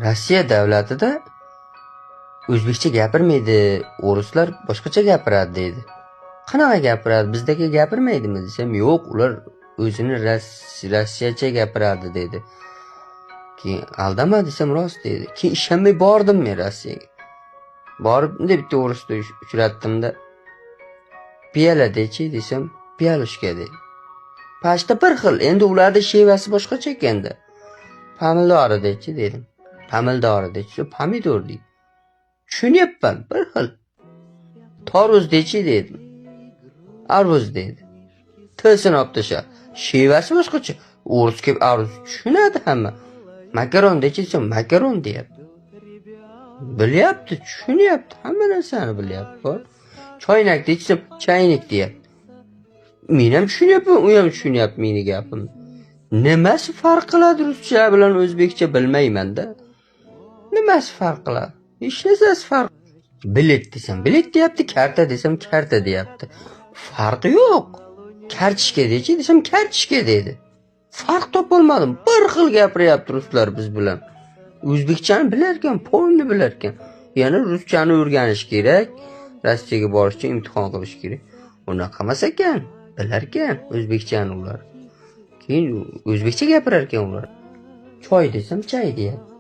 Rossiya davlatida o'zbekcha gapirmaydi, o'rislar boshqacha gapiradi deydi. Qanaqa gapiradi? Bizdagi gapirmaydimi desam, yo'q, ular o'zini rossiyacha gapiradi dedi. Keyin aldama desam rost dedi. Keyin ishonmay bordim men Rossiyaga. Borib bitta o'risni uchratdimda, piyala dechi desam, piyalushka dedi. Pashta bir xil, endi ularda shevasi boshqacha ekanda. Pomidori dechi dedim. Pomidori dechi, pomidor deydi. Tushunyapman, bir xil. Tarvuz dechi dedim. Arvuz dedi. Tilsini olib tasha. Shevasi boshqacha. O'risga arvuz tushunadi hamma. Makaron dechi desam, makaron deyapti. Bilyapti, tushunyapti, hamma narsani bilyapti. Choynak desam, chaynik deyapti. Men ham tushunyapman, u ham tushunyapti meni gapimni. Nimasi farq qiladi ruscha bilan o'zbekcha bilmayman-da. Nimasi farq qiladi? Hech narsasi farq. Bilet desam, bilet deyapti, karta desam, karta deyapti. Farqi yo'q. Kartochka dechi desam, kartochka dedi. Farq topolmadim. Bir xil gapiryapti ruslar biz bilan. O'zbekchani bilarkan, polni bilarkan. Yana ruschani o'rganish kerak. Rossiyaga borish uchun imtihon qilish kerak. Unaqa emas ekan, bilarkan o'zbekchani ular. Keyin o'zbekcha gapirar ekan ular. Choy desam, chay deyapti.